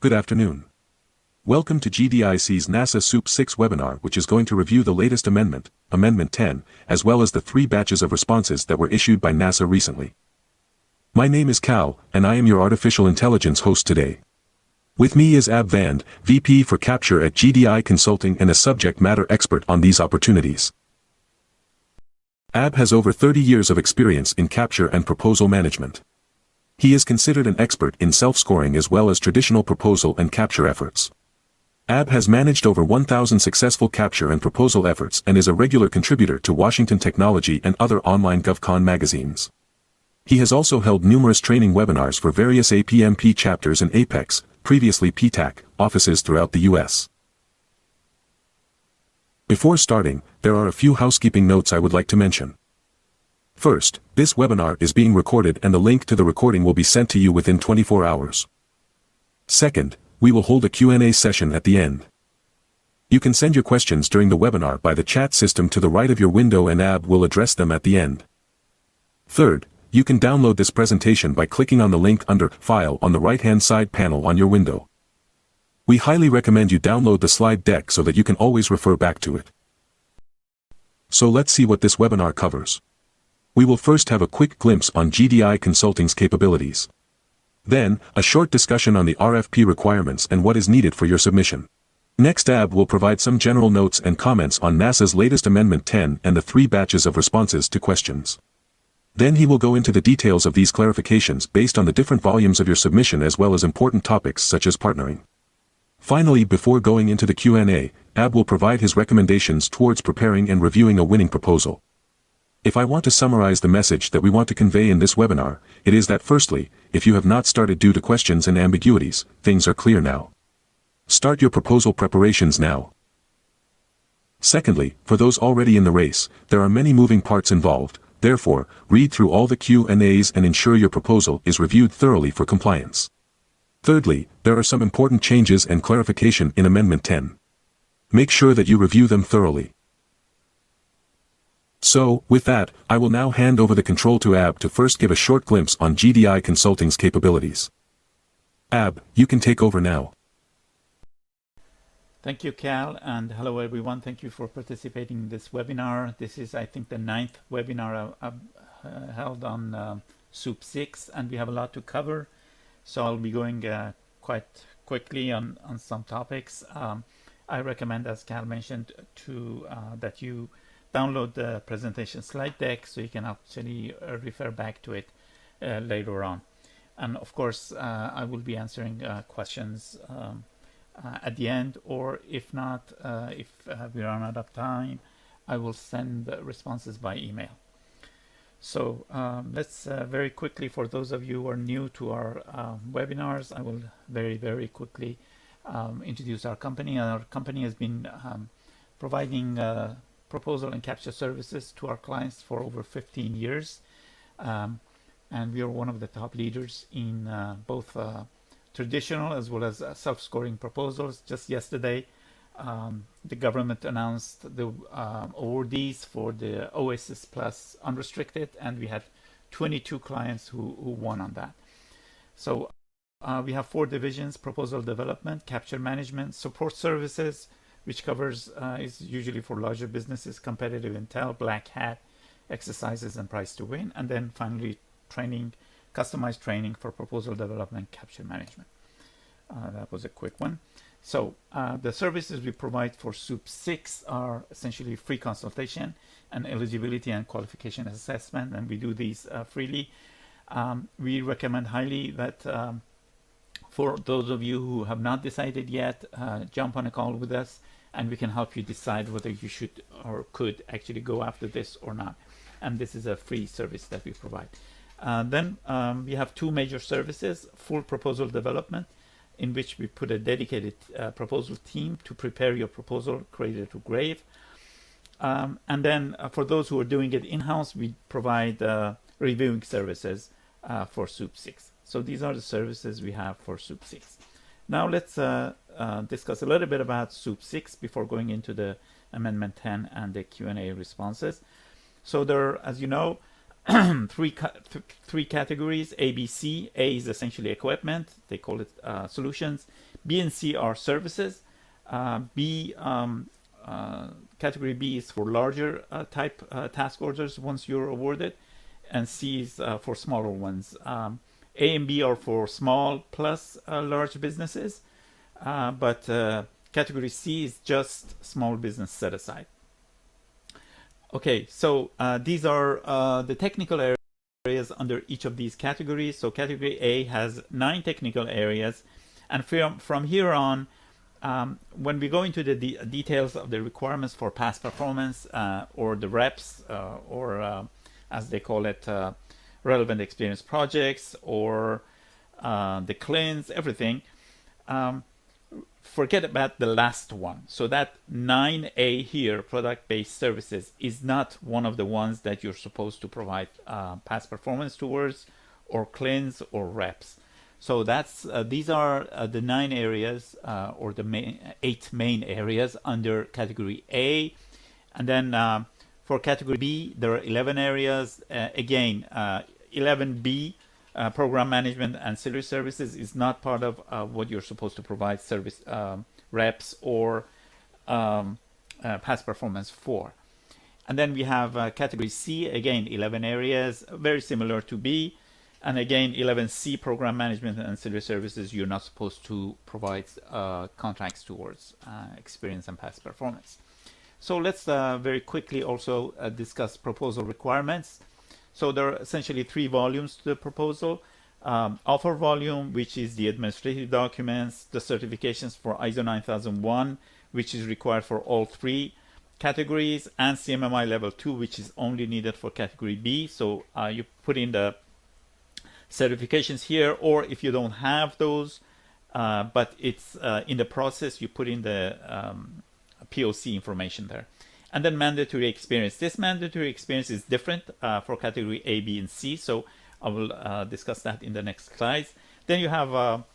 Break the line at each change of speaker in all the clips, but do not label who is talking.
Good afternoon. Welcome to GDIC's NASA SEWP VI webinar, which is going to review the latest amendment, Amendment 10, as well as the 3 batches of responses that were issued by NASA recently. My name is Cal, and I am your artificial intelligence host today. With me is Ab Vand, VP for Capture at GDI Consulting and a subject matter expert on these opportunities. Ab has over 30 years of experience in capture and proposal management. He is considered an expert in self-scoring as well as traditional proposal and capture efforts. Ab has managed over 1,000 successful capture and proposal efforts and is a regular contributor to Washington Technology and other online GovCon magazines. He has also held numerous training webinars for various APMP chapters and APEX, previously PTAC, offices throughout the U.S. Before starting, there are a few housekeeping notes I would like to mention. First, this webinar is being recorded and the link to the recording will be sent to you within 24 hours. Second, we will hold a Q&A session at the end. You can send your questions during the webinar by the chat system to the right of your window and Ab will address them at the end. Third, you can download this presentation by clicking on the link under File on the right-hand side panel on your window. We highly recommend you download the slide deck so that you can always refer back to it. So let's see what this webinar covers. We will first have a quick glimpse on GDI Consulting's capabilities. Then, a short discussion on the RFP requirements and what is needed for your submission. Next, Ab will provide some general notes and comments on NASA's latest Amendment 10 and the 3 batches of responses to questions. Then he will go into the details of these clarifications based on the different volumes of your submission as well as important topics such as partnering. Finally, before going into the Q&A, Ab will provide his recommendations towards preparing and reviewing a winning proposal. If I want to summarize the message that we want to convey in this webinar, it is that firstly, if you have not started due to questions and ambiguities, things are clear now. Start your proposal preparations now. Secondly, for those already in the race, there are many moving parts involved, therefore, read through all the Q&As and ensure your proposal is reviewed thoroughly for compliance. Thirdly, there are some important changes and clarification in Amendment 10. Make sure that you review them thoroughly. So, with that, I will now hand over the control to Ab to first give a short glimpse on GDI Consulting's capabilities. Ab, you can take over now.
Thank you, Cal, and hello everyone. Thank you for participating in this webinar. This is, I think, the 9th webinar I've held on SEWP VI, and we have a lot to cover. So I'll be going quite quickly on some topics. I recommend, as Cal mentioned, that you download the presentation slide deck so you can actually refer back to it later on. And of course, I will be answering questions at the end, or if not, if we run out of time, I will send responses by email. So let's very quickly, for those of you who are new to our webinars, I will very quickly introduce our company. Our company has been providing proposal and capture services to our clients for over 15 years. And we are one of the top leaders in both traditional as well as self-scoring proposals. Just yesterday, the government announced the awardees for the Oasis Plus unrestricted, and we had 22 clients who won on that. So we have 4 divisions: proposal development, capture management, support services, which covers is usually for larger businesses, competitive intel, black hat exercises, and price to win, and then finally training, customized training for proposal development, capture management. That was a quick one. So the services we provide for SEWP VI are essentially free consultation and eligibility and qualification assessment, and we do these freely. We recommend highly that for those of you who have not decided yet, jump on a call with us and we can help you decide whether you should or could actually go after this or not. And this is a free service that we provide. Then we have 2 major services: full proposal development, in which we put a dedicated proposal team to prepare your proposal cradle to grave. And then for those who are doing it in-house, we provide reviewing services for SEWP VI. So these are the services we have for SEWP VI. Now let's discuss a little bit about SEWP VI before going into the Amendment 10 and the Q&A responses. So there are, as you know, three categories: A, B, C. A is essentially equipment. They call it solutions. B and C are services. Category B is for larger type task orders once you're awarded, and C is for smaller ones. A and B are for small plus large businesses, but category C is just small business set aside. Okay, so these are the technical areas under each of these categories. So category A has 9 technical areas, and from here on, when we go into the details of the requirements for past performance or the reps or as they call it, relevant experience projects or the cleanse, everything, forget about the last one. So that 9A here, product-based services, is not one of the ones that you're supposed to provide past performance towards or cleanse or reps. So that's these are the 9 areas or the 8 main areas under category A. And then for category B, there are 11 areas. Again, 11B, program management and ancillary services, is not part of what you're supposed to provide service reps or past performance for. And then we have category C, again 11 areas, very similar to B. And again, 11C, program management and ancillary services, you're not supposed to provide contracts towards experience and past performance. So let's very quickly also discuss proposal requirements. So there are essentially 3 volumes to the proposal. Offer volume, which is the administrative documents, the certifications for ISO 9001, which is required for all 3 categories, and CMMI level 2, which is only needed for category B. So you put in the certifications here, or if you don't have those, but it's in the process, you put in the POC information there. And then mandatory experience. This mandatory experience is different for category A, B, and C, so I will discuss that in the next slides. Then you have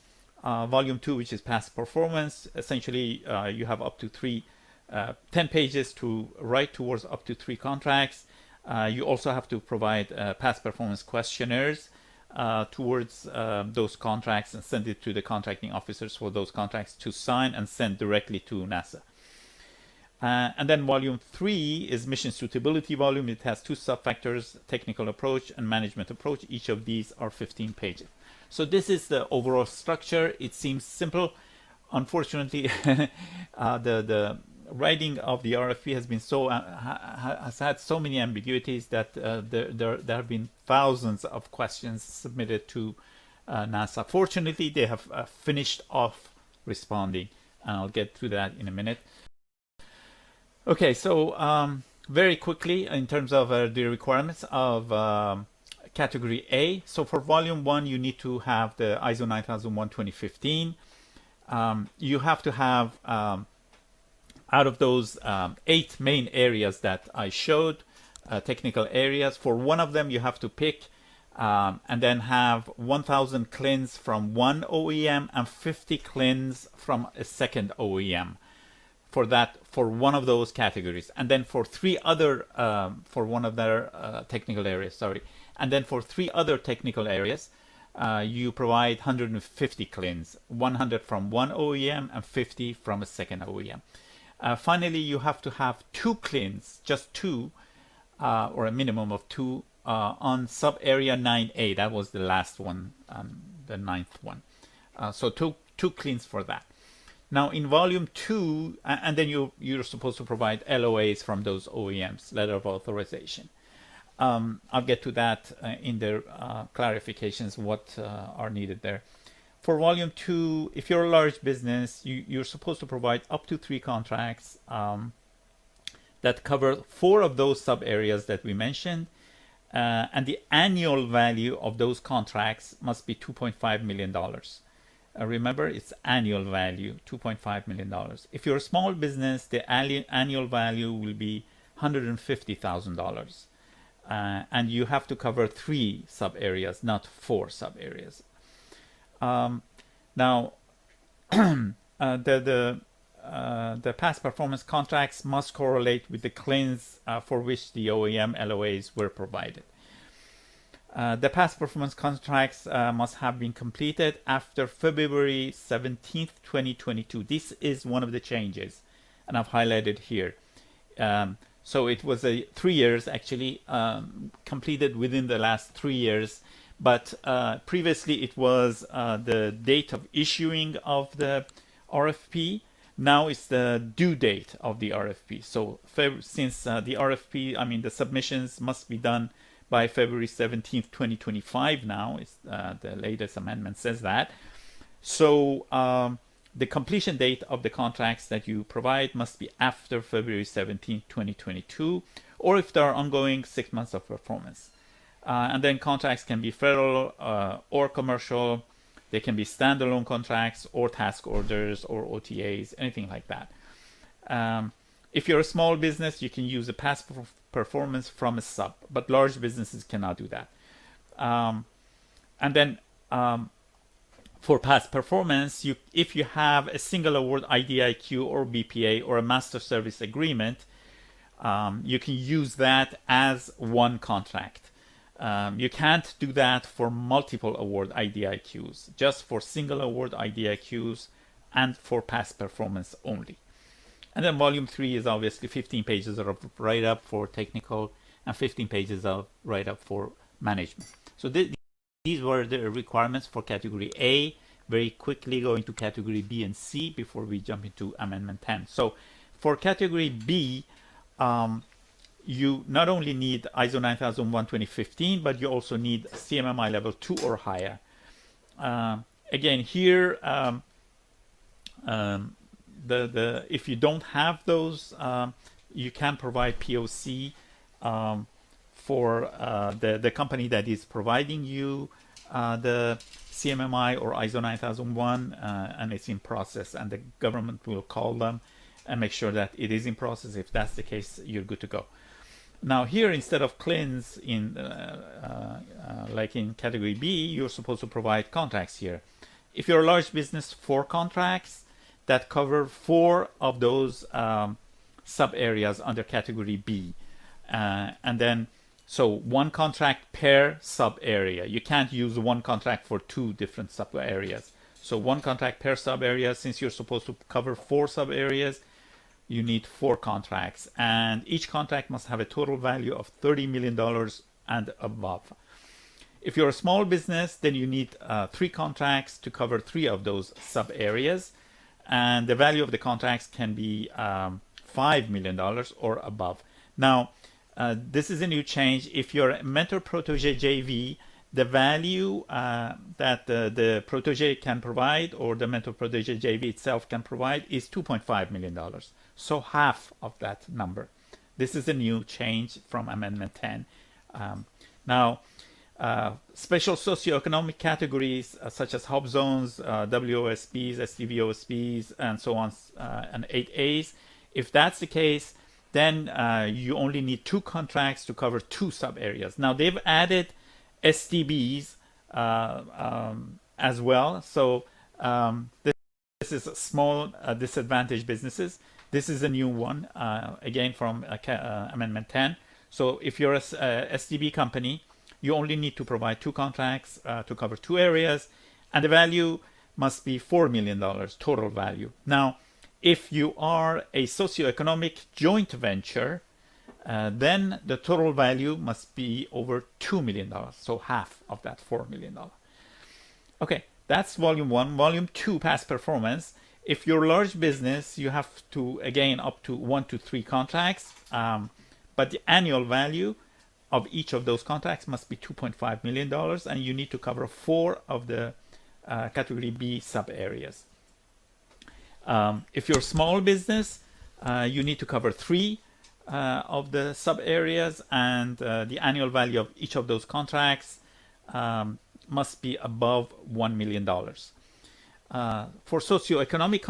volume 2, which is past performance. Essentially, you have up to 10 pages to write towards up to 3 contracts. You also have to provide past performance questionnaires towards those contracts and send it to the contracting officers for those contracts to sign and send directly to NASA. And then volume 3 is mission suitability volume. It has 2 subfactors, technical approach and management approach. Each of these are 15 pages. So this is the overall structure. It seems simple. Unfortunately, the writing of the RFP has been has had so many ambiguities that there have been thousands of questions submitted to NASA. Fortunately, they have finished off responding, and I'll get to that in a minute. Okay, so very quickly in terms of the requirements of category A. So for volume 1, you need to have the ISO 9001 2015. You have to have out of those 8 main areas that I showed, technical areas, for one of them you have to pick and then have 1,000 cleans from one OEM and 50 cleans from a second OEM for one of those categories. And then for 3 other, for one of their technical areas, sorry. And then for 3 other technical areas, you provide 150 cleans, 100 from one OEM and 50 from a second OEM. Finally, you have to have 2 cleans, just 2, or a minimum of 2, on sub-area 9A. That was the last one, the 9th one. So two cleans for that. Now in volume 2, and then you're supposed to provide LOAs from those OEMs, letter of authorization. I'll get to that in the clarifications what are needed there. For volume 2, if you're a large business, you're supposed to provide up to 3 contracts that cover 4 of those sub areas that we mentioned, and the annual value of those contracts must be $2.5 million. Remember, it's annual value, $2.5 million. If you're a small business, the annual value will be $150,000. And you have to cover 3 sub areas, not 4 sub areas. Now, the past performance contracts must correlate with the cleans for which the OEM LOAs were provided. The past performance contracts must have been completed after February 17th, 2022. This is one of the changes, and I've highlighted here. So it was 3 years actually, completed within the last 3 years, but previously it was the date of issuing of the RFP. Now it's the due date of the RFP. So since the RFP, I mean the submissions must be done by February 17th, 2025 now, it's, the latest amendment says that. So the completion date of the contracts that you provide must be after February 17th, 2022, or if there are ongoing 6 months of performance. And then contracts can be federal or commercial. They can be standalone contracts or task orders or OTAs, anything like that. If you're a small business, you can use a past performance from a sub, but large businesses cannot do that. And then for past performance, if you have a single award IDIQ or BPA or a master service agreement, you can use that as one contract. You can't do that for multiple award IDIQs, just for single award IDIQs and for past performance only. And then volume 3 is obviously 15 pages of write-up for technical and 15 pages of write-up for management. So these were the requirements for category A. Very quickly going to category B and C before we jump into amendment 10. So for category B, you not only need ISO 9001 2015, but you also need CMMI level 2 or higher. Again, here, if you don't have those, you can provide POC for the company that is providing you the CMMI or ISO 9001, and it's in process, and the government will call them and make sure that it is in process. If that's the case, you're good to go. Now here, instead of CLINs in like in category B, you're supposed to provide contracts here. If you're a large business, 4 contracts that cover 4 of those sub areas under category B, and then so 1 contract per sub area. You can't use 1 contract for 2 different sub areas. So 1 contract per sub area. Since you're supposed to cover 4 sub areas, you need 4 contracts, and each contract must have a total value of $30 million and above. If you're a small business, then you need 3 contracts to cover 3 of those sub areas, and the value of the contracts can be $5 million or above. Now, this is a new change. If you're a mentor-protege JV, the value that the protege can provide, or the mentor-protege JV itself can provide, is $2.5 million. So half of that number. This is a new change from Amendment 10. Now, special socioeconomic categories such as hub zones, WOSBs, SDVOSBs, and so on, and 8As, if that's the case, then you only need 2 contracts to cover 2 sub areas. Now they've added SDBs as well. So this is small disadvantaged businesses. This is a new one, again from Amendment 10. So if you're a SDB company, you only need to provide 2 contracts to cover 2 areas, and the value must be $4 million total value. Now, if you are a socioeconomic joint venture, then the total value must be over $2 million, so half of that $4 million. Okay, that's volume 1. Volume 2, past performance. If you're a large business, you have to, again, up to 1 to 3 contracts, but the annual value of each of those contracts must be $2.5 million, and you need to cover 4 of the category B sub areas. If you're a small business, you need to cover 3 of the sub areas, and the annual value of each of those contracts must be above $1 million. For socioeconomic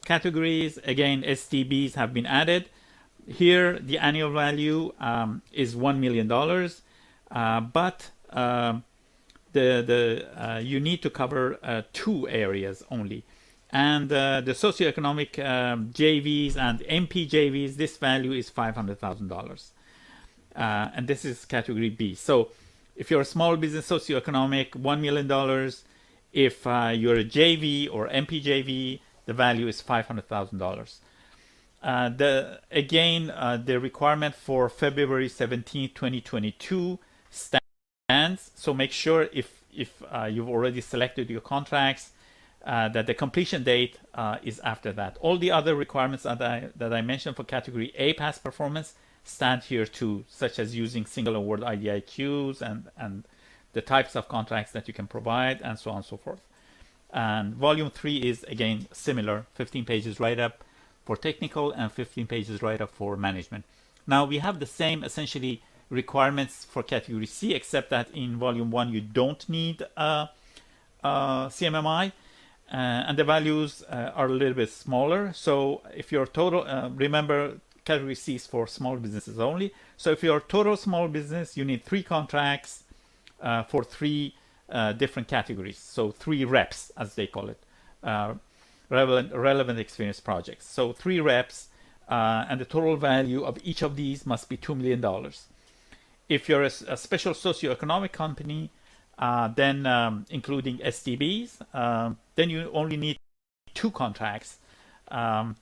categories, again, STBs have been added. Here, the annual value is $1 million, but you need to cover 2 areas only. And the socioeconomic JVs and MP JVs, this value is $500,000. And this is category B. So if you're a small business socioeconomic, $1 million. If you're a JV or MPJV, the value is $500,000. The requirement for February 17, 2022 stands. So make sure if you've already selected your contracts, that the completion date is after that. All the other requirements that I mentioned for category A past performance stand here too, such as using single award IDIQs and the types of contracts that you can provide, and so on and so forth. And volume 3 is again similar, 15 pages write-up for technical and 15 pages write-up for management. Now we have the same essentially requirements for category C, except that in volume 1 you don't need CMMI, and the values are a little bit smaller. So if your total, remember category C is for small businesses only. So if you're total small business, you need 3 contracts for 3 different categories. So 3 reps, as they call it, relevant experience projects. So 3 reps, and the total value of each of these must be $2 million. If you're a special socioeconomic company, then including STBs, then you only need 2 contracts to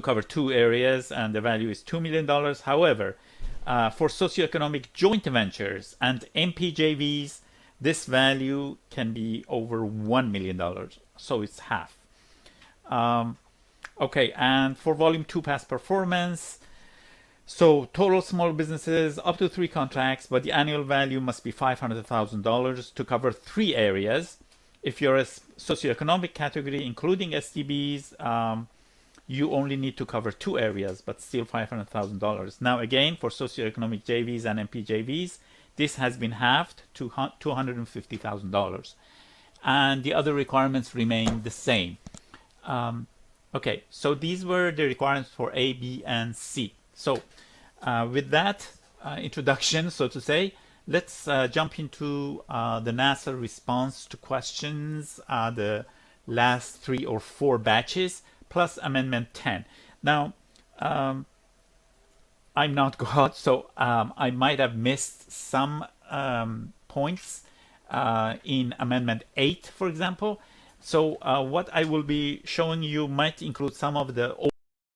cover 2 areas, and the value is $2 million. However, for socioeconomic joint ventures and MPJVs, this value can be over $1 million, so it's half. Okay, and for volume 2 past performance, so total small businesses up to 3 contracts, but the annual value must be $500,000 to cover 3 areas. If you're a socioeconomic category, including STBs, you only need to cover 2 areas, but still $500,000. Now again, for socioeconomic JVs and MPJVs, this has been halved to $250,000. And the other requirements remain the same. Okay, so these were the requirements for A, B, and C. So with that introduction, so to say, let's jump into the NASA response to questions, the last 3 or 4 batches, plus Amendment 10. Now, I'm not God, so I might have missed some points in Amendment 8, for example. So what I will be showing you might include some of the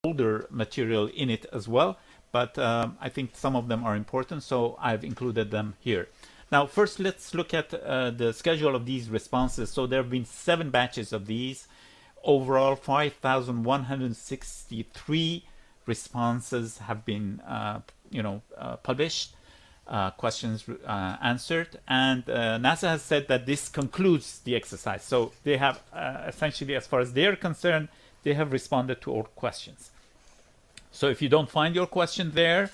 older material in it as well, but I think some of them are important, so I've included them here. Now, first, let's look at the schedule of these responses. So there have been 7 batches of these. Overall, 5,163 responses have been, published, questions answered, and NASA has said that this concludes the exercise. So they have essentially, as far as they're concerned, they have responded to all questions. So if you don't find your question there,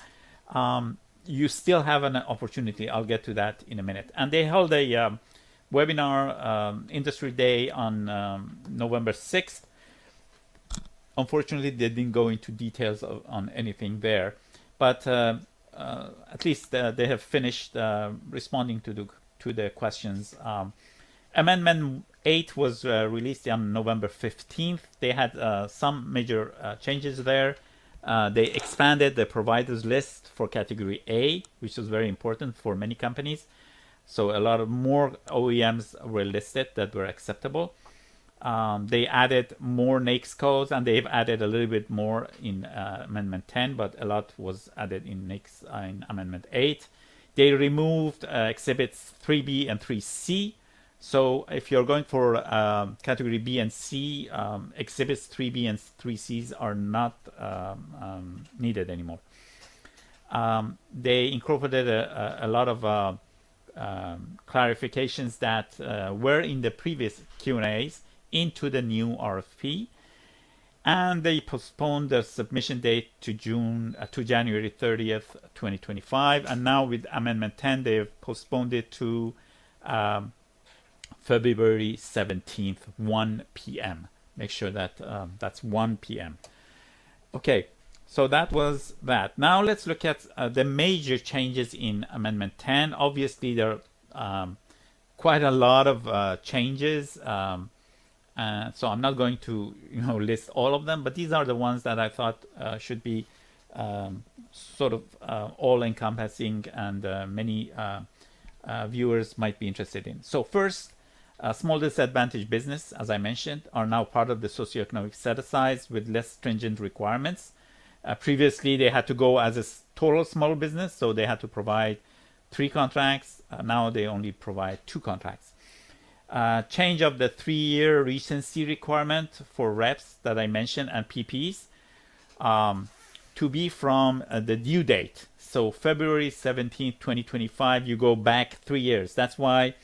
you still have an opportunity. I'll get to that in a minute. And they held a webinar, Industry Day, on November 6th. Unfortunately, they didn't go into details on anything there, but at least they have finished responding to the questions. Amendment 8 was released on November 15th. They had some major changes there. They expanded the providers list for category A, which was very important for many companies. So a lot of more OEMs were listed that were acceptable. They added more NAICS codes, and they've added a little bit more in Amendment 10, but a lot was added in NAICS in Amendment 8. They removed exhibits 3B and 3C. So if you're going for category B and C, exhibits 3B and 3Cs are not needed anymore. They incorporated a lot of clarifications that were in the previous Q&As into the new RFP, and they postponed the submission date to January 30th, 2025. And now with Amendment 10, they've postponed it to February 17th, 1 p.m. Make sure that that's 1 p.m. Okay, so that was that. Now let's look at the major changes in Amendment 10. Obviously, there are quite a lot of changes. So I'm not going to list all of them, but these are the ones that I thought should be sort of all-encompassing, and many viewers might be interested in. So first, small disadvantaged business, as I mentioned, are now part of the socioeconomic set-asides with less stringent requirements. Previously, they had to go as a total small business, so they had to provide 3 contracts. Now they only provide 2 contracts. Change of the 3-year recency requirement for reps that I mentioned and PPs to be from the due date. So February 17th, 2025, you go back 3 years. That's why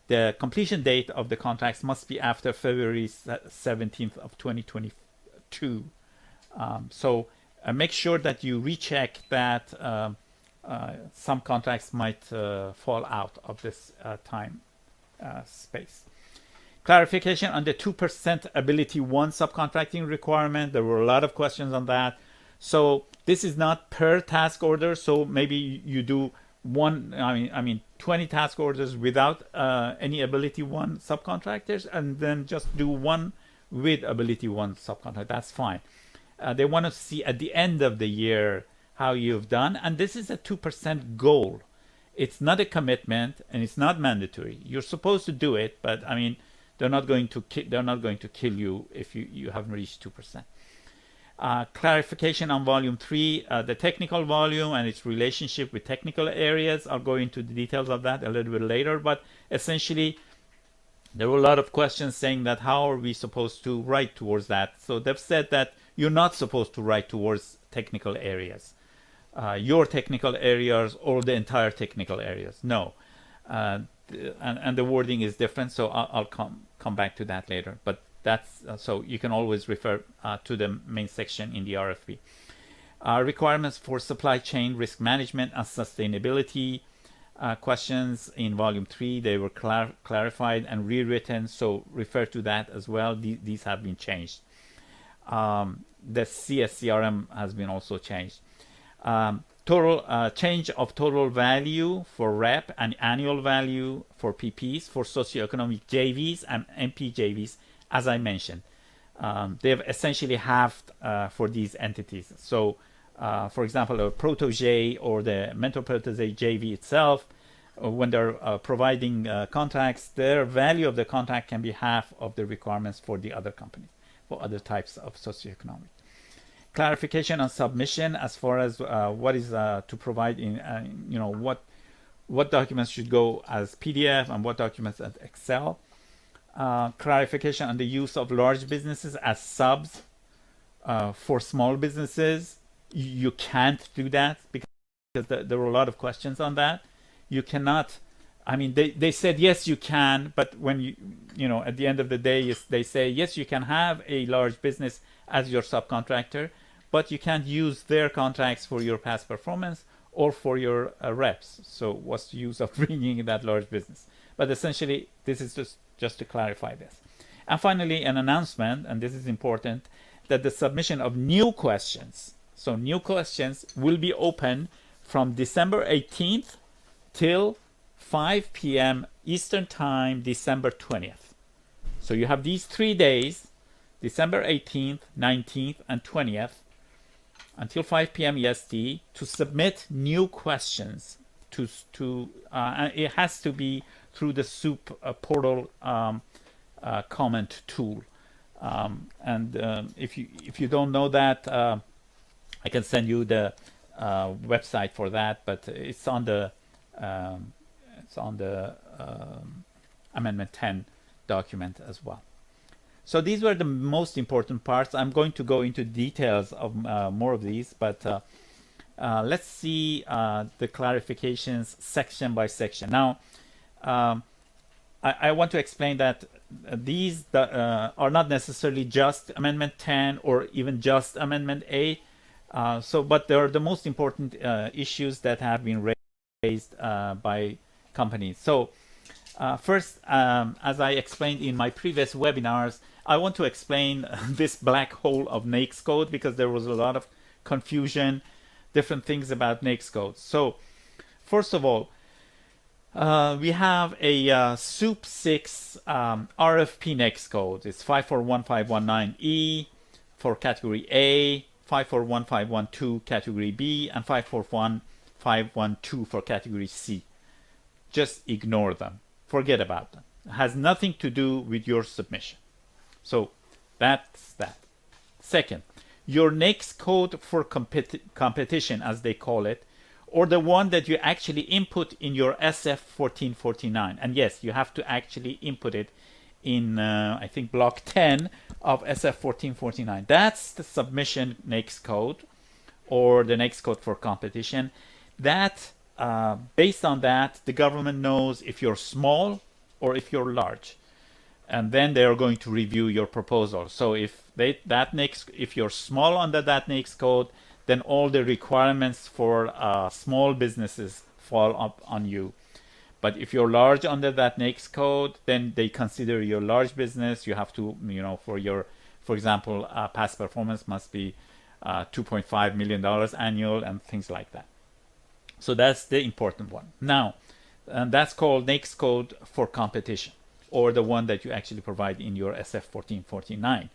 the completion date of the contracts must be after February 17th of 2022. So make sure that you recheck that some contracts might fall out of this time space. Clarification on the 2% ability 1 subcontracting requirement. There were a lot of questions on that. So this is not per task order. So maybe you do 20 task orders without any ability 1 subcontractors, and then just do 1 with ability 1 subcontractor. That's fine. They want to see at the end of the year how you've done, and this is a 2% goal. It's not a commitment, and it's not mandatory. You're supposed to do it, but I mean, they're not going to kill you if you haven't reached 2%. Clarification on volume 3, the technical volume and its relationship with technical areas. I'll go into the details of that a little bit later, but essentially there were a lot of questions saying that how are we supposed to write towards that. So they've said that you're not supposed to write towards technical areas, your technical areas or the entire technical areas. No, and the wording is different, so I'll come back to that later. But that's so you can always refer to the main section in the RFP. Requirements for supply chain risk management and sustainability questions in volume 3, they were clarified and rewritten, so refer to that as well. These have been changed. The CSCRM has been also changed. Total change of total value for REP and annual value for PPs for socioeconomic JVs and MP JVs, as I mentioned. They've essentially halved for these entities. So, for example, a protege or the mentor protege JV itself, when they're providing contracts, their value of the contract can be half of the requirements for the other companies, for other types of socioeconomic. Clarification on submission as far as what is to provide in, what documents should go as PDF and what documents as Excel. Clarification on the use of large businesses as subs for small businesses. You can't do that because there were a lot of questions on that. You cannot. I mean, they said yes, you can, but when you at the end of the day, they say yes, you can have a large business as your subcontractor, but you can't use their contracts for your past performance or for your reps. So what's the use of bringing in that large business? But essentially, this is just to clarify this. And finally, an announcement, and this is important, that the submission of new questions, so new questions will be open from December 18th till 5 p.m. Eastern Time, December 20th. So you have these 3 days, December 18th, 19th, and 20th, until 5 p.m. EST, to submit new questions. And it has to be through the SEWP portal comment tool. If you don't know that, I can send you the website for that, but it's on the Amendment 10 document as well. So these were the most important parts. I'm going to go into details of more of these, but let's see the clarifications section by section. Now, I want to explain that these are not necessarily just Amendment 10 or even just Amendment 8. But they are the most important issues that have been raised by companies. So first, as I explained in my previous webinars, I want to explain this black hole of NAICS code because there was a lot of confusion, different things about NAICS code. So first of all, we have a SEWP VI RFP NAICS code. It's 541519E for category A, 541512 category B and 541512 for category C. Just ignore them. Forget about them. It has nothing to do with your submission. So that's that. Second, your next code for competition, as they call it, or the one that you actually input in your SF1449. And yes, you have to actually input it in, I think, block 10 of SF1449. That's the submission next code, or the next code for competition. That, based on that, the government knows if you're small or if you're large. And then they are going to review your proposal. So if you're small under that next code, then all the requirements for small businesses fall up on you. But if you're large under that next code, then they consider your large business. You have to, for example, past performance must be $2.5 million annual and things like that. So that's the important one. Now, and that's called next code for competition, or the one that you actually provide in your SF1449.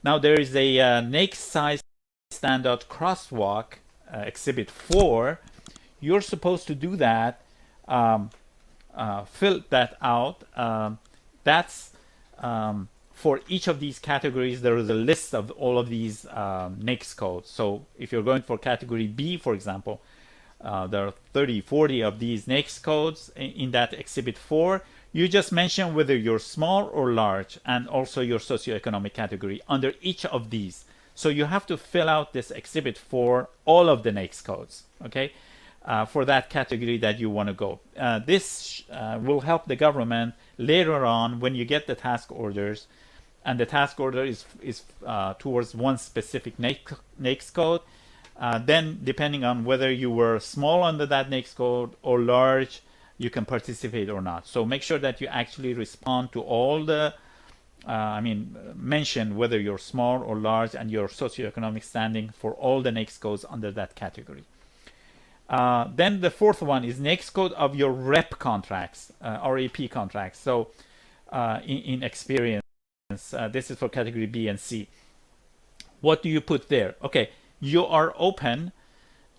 Now there is a next size standard crosswalk, exhibit 4. You're supposed to do that, fill that out. That's for each of these categories. There is a list of all of these next codes. So if you're going for category B, for example, there are 30, 40 of these next codes in that exhibit 4. You just mention whether you're small or large, and also your socioeconomic category under each of these. So you have to fill out this exhibit for all of the next codes, okay, for that category that you want to go. This will help the government later on when you get the task orders, and the task order is towards one specific next code. Then, depending on whether you were small under that next code or large, you can participate or not. So make sure that you actually respond to all the, mention whether you're small or large and your socioeconomic standing for all the next codes under that category. Then the fourth one is next code of your rep contracts, REP contracts. So in experience, this is for category B and C. What do you put there? Okay, you are open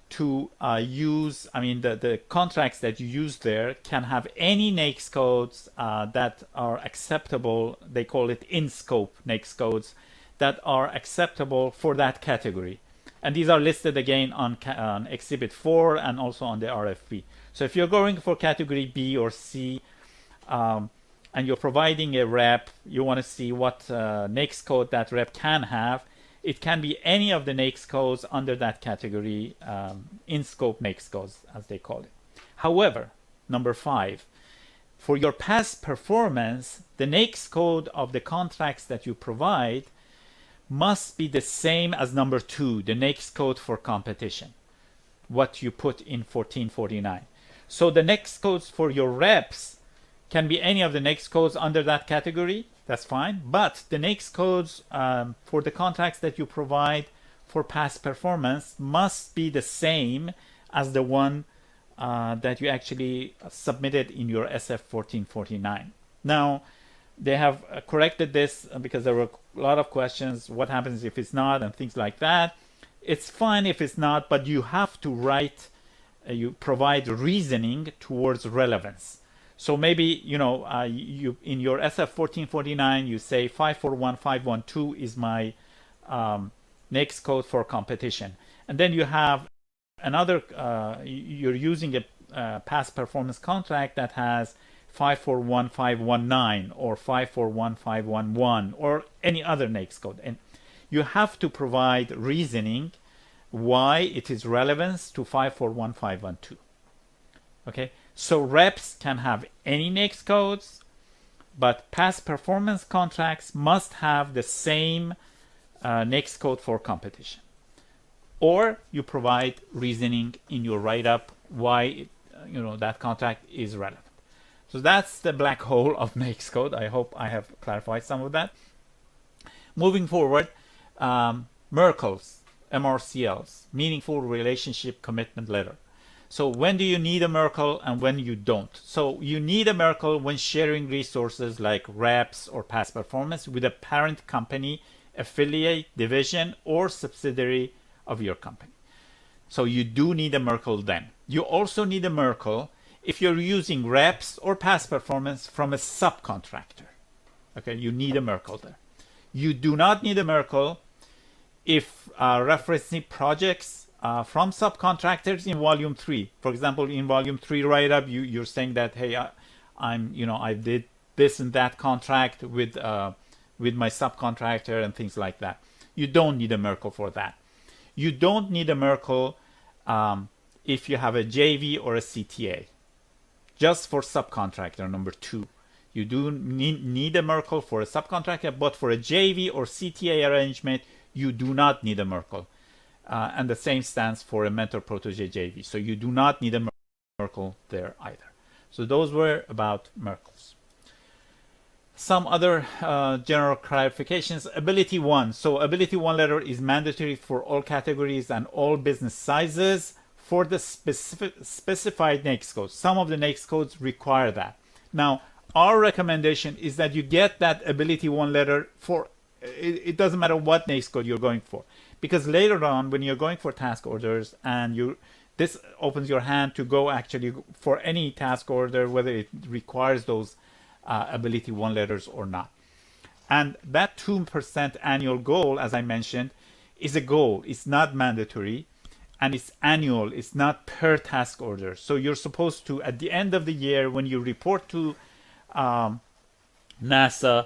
to use, the contracts that you use there can have any next codes that are acceptable. They call it in-scope next codes that are acceptable for that category. And these are listed again on Exhibit 4 and also on the RFP. So if you're going for category B or C and you're providing a rep, you want to see what next code that rep can have. It can be any of the next codes under that category, in-scope next codes, as they call it. However, number 5, for your past performance, the next code of the contracts that you provide must be the same as number 2, the next code for competition, what you put in 1449. So the next codes for your reps can be any of the next codes under that category. That's fine, but the next codes for the contracts that you provide for past performance must be the same as the one that you actually submitted in your SF1449. Now, they have corrected this because there were a lot of questions. What happens if it's not, and things like that. It's fine if it's not, but you have to write, you provide reasoning towards relevance. So maybe, you in your SF1449, you say 541512 is my next code for competition. And then you have another, you're using a past performance contract that has 541519 or 541511 or any other next code. And you have to provide reasoning why it is relevant to 541512. Okay? So reps can have any next codes, but past performance contracts must have the same next code for competition. Or you provide reasoning in your write-up why that contract is relevant. So that's the black hole of next code. I hope I have clarified some of that. Moving forward, MRCLs, MRCLs, Meaningful Relationship Commitment Letter. So when do you need a MRCL and when you don't? So you need a MRCL when sharing resources like reps or past performance with a parent company affiliate, division, or subsidiary of your company. So you do need a Merkle then. You also need a Merkle if you're using reps or past performance from a subcontractor. Okay, you need a Merkle there. You do not need a Merkle if referencing projects from subcontractors in volume 3. For example, in volume 3 write-up, you're saying that, hey, I did this and that contract with my subcontractor and things like that. You don't need a Merkle for that. You don't need a Merkle if you have a JV or a CTA. Just for subcontractor number 2. You do need a Merkle for a subcontractor, but for a JV or CTA arrangement, you do not need a Merkle. And the same stands for a mentor-protege JV. So you do not need a Merkle there either. So those were about Merkles. Some other general clarifications. Ability 1. So Ability 1 letter is mandatory for all categories and all business sizes for the specified NAICS codes. Some of the NAICS codes require that. Now, our recommendation is that you get that Ability 1 letter for, it doesn't matter what NAICS code you're going for. Because later on, when you're going for task orders and this opens your hand to go actually for any task order, whether it requires those Ability 1 letters or not. And that 2% annual goal, as I mentioned, is a goal. It's not mandatory. And it's annual. It's not per task order. So you're supposed to, at the end of the year, when you report to NASA,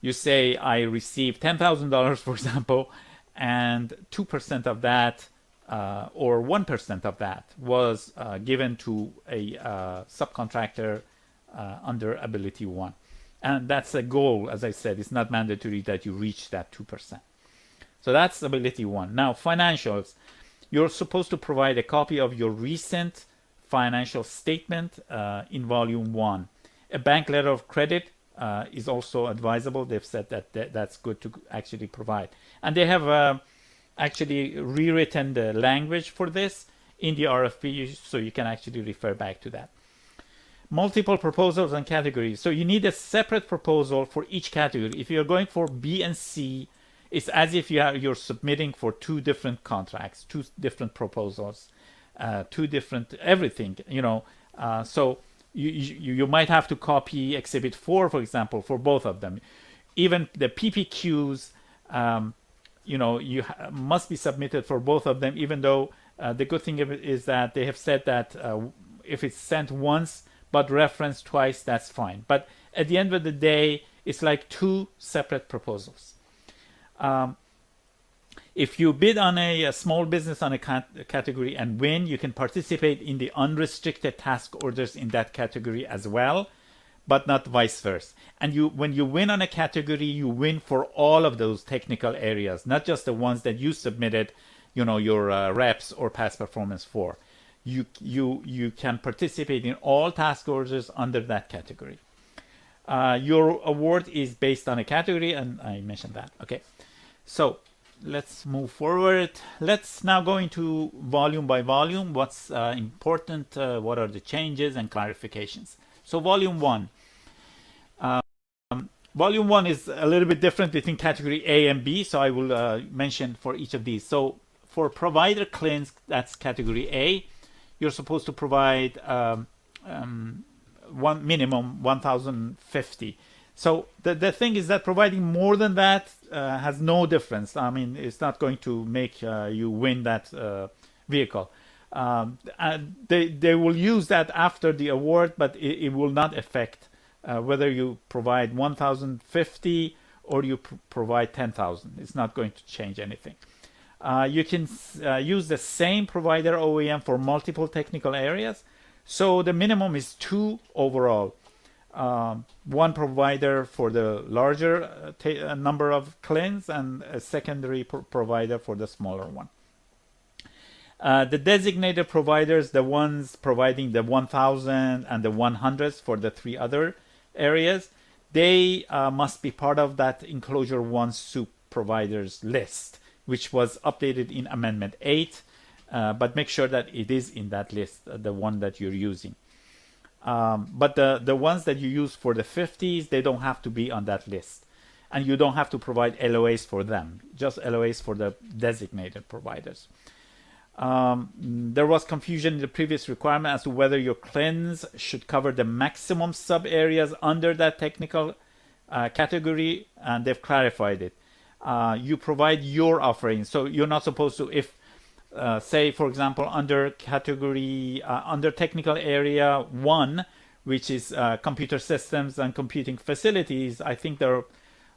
you say, I received $10,000, for example, and 2% of that or 1% of that was given to a subcontractor under Ability 1. And that's a goal, as I said. It's not mandatory that you reach that 2%. So that's Ability 1. Now, financials. You're supposed to provide a copy of your recent financial statement in Volume 1. A bank letter of credit is also advisable. They've said that that's good to actually provide. And they have actually rewritten the language for this in the RFP, so you can actually refer back to that. Multiple proposals and categories. So you need a separate proposal for each category. If you're going for B and C, it's as if you're submitting for 2 different contracts, 2 different proposals, 2 different everything, so you might have to copy Exhibit 4, for example, for both of them. Even the PPQs, must be submitted for both of them, even though the good thing of it is that they have said that if it's sent once but referenced twice, that's fine. But at the end of the day, it's like 2 separate proposals. If you bid on a small business on a category and win, you can participate in the unrestricted task orders in that category as well, but not vice versa. And when you win on a category, you win for all of those technical areas, not just the ones that you submitted, your reps or past performance for. You can participate in all task orders under that category. Your award is based on a category, and I mentioned that. Okay. So let's move forward. Let's now go into volume by volume. What's important, what are the changes and clarifications. So volume 1. Volume 1 is a little bit different between category A and B, so I will mention for each of these. So for provider claims, that's category A. You're supposed to provide one minimum 1,050. So the thing is that providing more than that has no difference. I mean, it's not going to make you win that vehicle. They will use that after the award, but it will not affect whether you provide 1,050 or you provide 10,000. It's not going to change anything. You can use the same provider OEM for multiple technical areas. So the minimum is 2 overall. One provider for the larger number of claims and a secondary provider for the smaller one. The designated providers, the ones providing the 1,000 and the 100s for the 3 other areas, they must be part of that Enclosure 1 SEWP providers list, which was updated in Amendment 8, but make sure that it is in that list, the one that you're using. But the ones that you use for the 50s, they don't have to be on that list. and you don't have to provide LOAs for them, just LOAs for the designated providers. There was confusion in the previous requirement as to whether your CLINs should cover the maximum sub areas under that technical category, and they've clarified it. You provide your offering, so you're not supposed to, if say for example under category under technical area 1, which is computer systems and computing facilities, I think there are,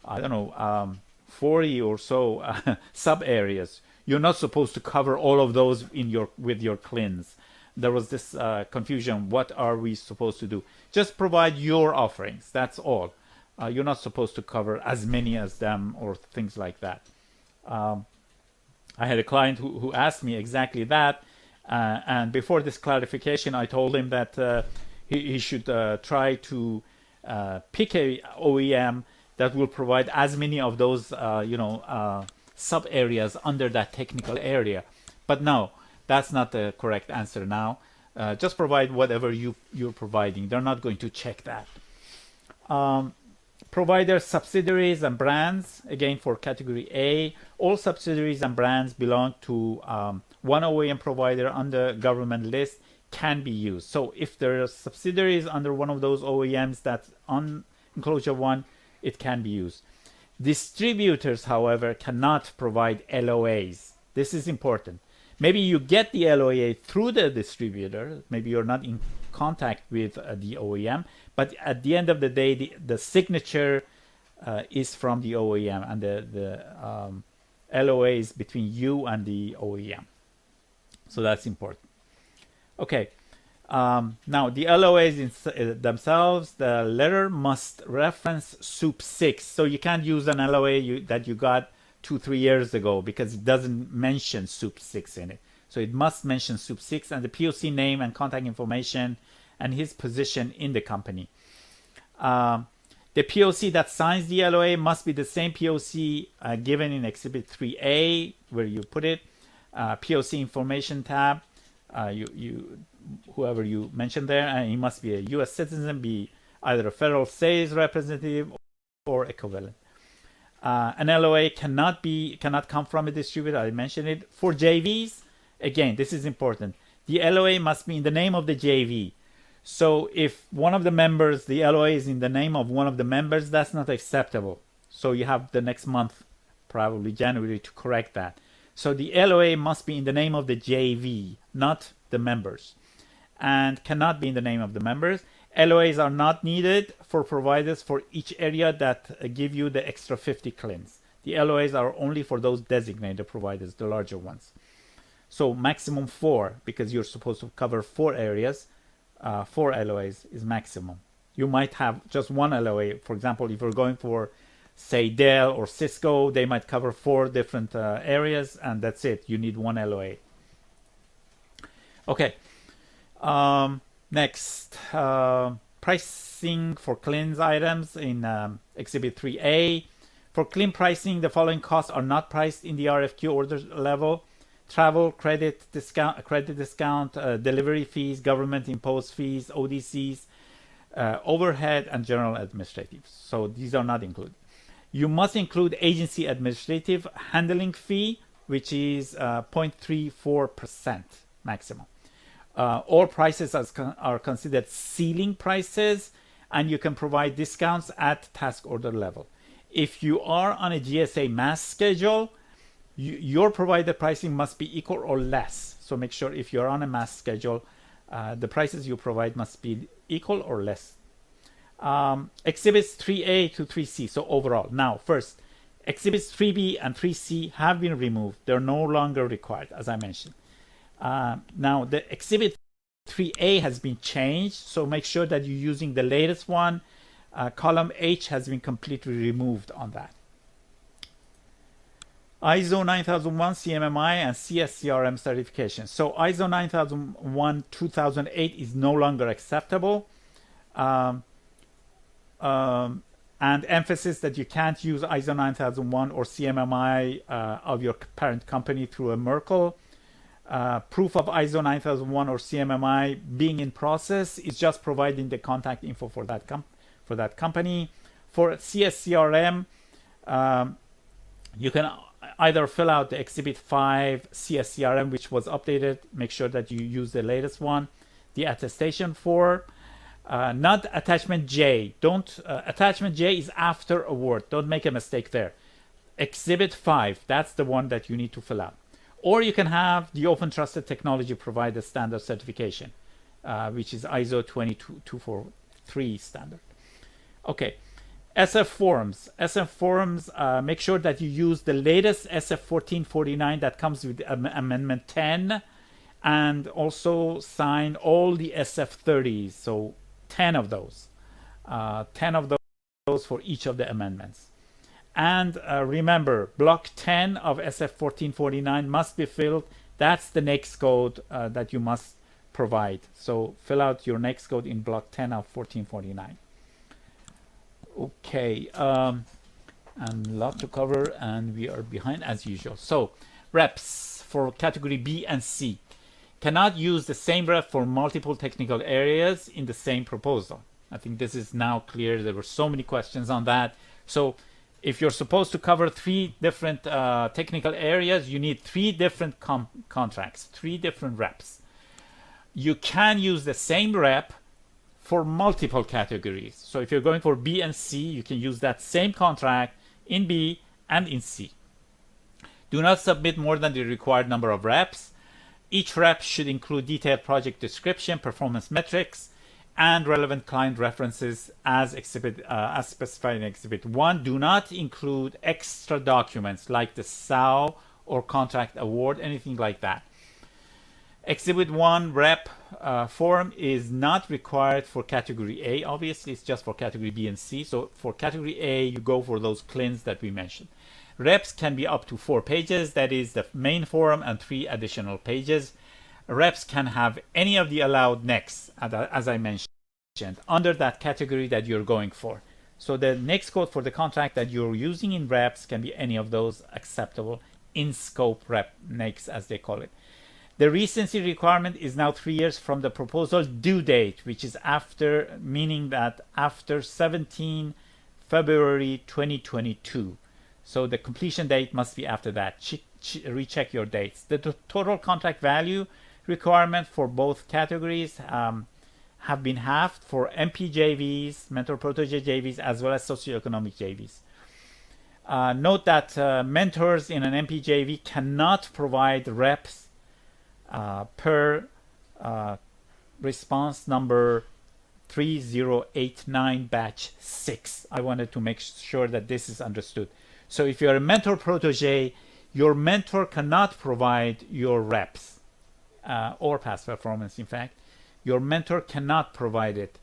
I don't know, 40 or so sub areas. You're not supposed to cover all of those in your with your CLINs. There was this confusion. What are we supposed to do? Just provide your offerings. That's all. You're not supposed to cover as many as them or things like that. I had a client who asked me exactly that, and before this clarification, I told him that he should try to pick a OEM that will provide as many of those, sub areas under that technical area. But no, that's not the correct answer now. Just provide whatever you're providing. They're not going to check that. Provider subsidiaries and brands, again for category A, all subsidiaries and brands belong to one OEM provider on the government list can be used. So if there are subsidiaries under one of those OEMs that's on enclosure 1, it can be used. Distributors, however, cannot provide LOAs. This is important. Maybe you get the LOA through the distributor. Maybe you're not in contact with the OEM, but at the end of the day, the signature is from the OEM, and the LOA is between you and the OEM. So that's important. Okay. Now the LOAs themselves, the letter must reference SEWP VI. So you can't use an LOA that you got 2-3 years ago because it doesn't mention SEWP VI in it. So it must mention SEWP VI and the POC name and contact information and his position in the company. The POC that signs the LOA must be the same POC given in Exhibit 3A, where you put it. POC information tab, whoever you mentioned there, and he must be a U.S. citizen, be either a federal sales representative or equivalent. An LOA cannot come from a distributor. I mentioned it. For JVs, again, this is important. The LOA must be in the name of the JV. So if one of the members, the LOA is in the name of one of the members, that's not acceptable. So you have the next month, probably January, to correct that. So the LOA must be in the name of the JV, not the members, and cannot be in the name of the members. LOAs are not needed for providers for each area that give you the extra 50 CLINs. The LOAs are only for those designated providers, the larger ones. So maximum 4, because you're supposed to cover 4 areas. 4 LOAs is maximum. You might have just one LOA. For example, if you're going for, say, Dell or Cisco, they might cover 4 different areas, and that's it. You need one LOA. Okay. Next, pricing for CLINs items in Exhibit 3A. For CLIN pricing, the following costs are not priced in the RFQ order level: travel, credit discount, delivery fees, government imposed fees, ODCs, overhead, and general administrative. So these are not included. You must include agency administrative handling fee, which is 0.34% maximum. All prices are considered ceiling prices, and you can provide discounts at task order level. If you are on a GSA mass schedule, your provided pricing must be equal or less. So make sure if you're on a mass schedule, the prices you provide must be equal or less. Exhibits 3A to 3C, so overall. Now, first, exhibits 3B and 3C have been removed. They're no longer required, as I mentioned. Now, the exhibit 3A has been changed, so make sure that you're using the latest one. Column H has been completely removed on that. ISO 9001 CMMI and CSCRM certification. So ISO 9001 2008 is no longer acceptable. And emphasis that you can't use ISO 9001 or CMMI of your parent company through a Merkle. Proof of ISO 9001 or CMMI being in process is just providing the contact info for that company. For CSCRM, You can either fill out the Exhibit 5 CSCRM, which was updated. Make sure that you use the latest one. The attestation form, not attachment J. Don't attachment J is after award. Don't make a mistake there. Exhibit 5, that's the one that you need to fill out. Or you can have the Open Trusted Technology Provider Standard Certification, which is ISO 22243 standard. Okay, SF forms. SF forms, make sure that you use the latest SF 1449 that comes with Amendment 10, and also sign all the SF 30s, so 10 of those. 10 of those for each of the amendments. And remember, block 10 of SF 1449 must be filled. That's the next code that you must provide. So fill out your next code in block 10 of 1449. Okay, and a lot to cover, and we are behind as usual. So reps for category B and C cannot use the same rep for multiple technical areas in the same proposal. I think this is now clear. There were so many questions on that. So if you're supposed to cover 3 different technical areas, you need 3 different contracts, 3 different reps. You can use the same rep for multiple categories. So if you're going for B and C, you can use that same contract in B and in C. Do not submit more than the required number of reps. Each rep should include detailed project description, performance metrics, and relevant client references as specified in Exhibit 1. Do not include extra documents like the SAO or contract award, anything like that. Exhibit 1 rep form is not required for category A. Obviously, it's just for category B and C. So for category A, you go for those CLINs that we mentioned. Reps can be up to 4 pages. That is the main form and 3 additional pages. Reps can have any of the allowed next, as I mentioned, under that category that you're going for. So the next code for the contract that you're using in reps can be any of those acceptable in scope rep next, as they call it. The recency requirement is now 3 years from the proposal due date, which is after, meaning that after 17 February 2022. So the completion date must be after that. Recheck your dates. The total contract value requirement for both categories have been halved for MPJVs, mentor-protege JVs, as well as socioeconomic JVs. Note that mentors in an MPJV cannot provide reps per response number 3089 batch 6. I wanted to make sure that this is understood. So if you're a mentor protege, your mentor cannot provide your reps or past performance. In fact, your mentor cannot provide it.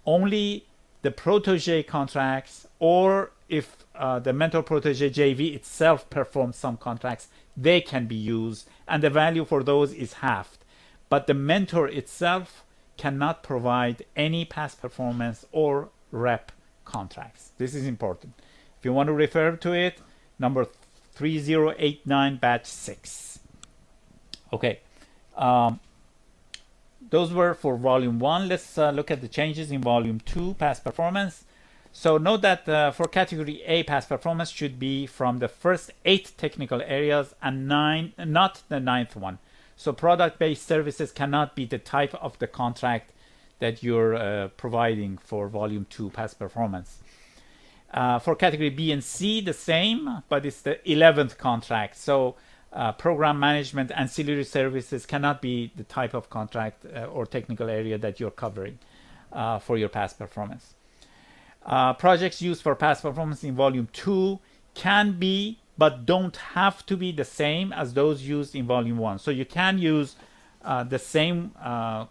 Only the protege contracts, or if the mentor protege JV itself performs some contracts, they can be used, and the value for those is halved. But the mentor itself cannot provide any past performance or rep contracts. This is important. If you want to refer to it, number 3089 batch 6. Okay, those were for volume 1. Let's look at the changes in volume 2, past performance. So note that for category A, past performance should be from the first 8 technical areas and 9, not the 9th one. So product-based services cannot be the type of the contract that you're providing for volume 2, past performance. For category B and C, the same, but it's the 11th contract. So program management, ancillary services cannot be the type of contract or technical area that you're covering for your past performance. Projects used for past performance in volume 2 can be, but don't have to be, the same as those used in volume 1. So you can use the same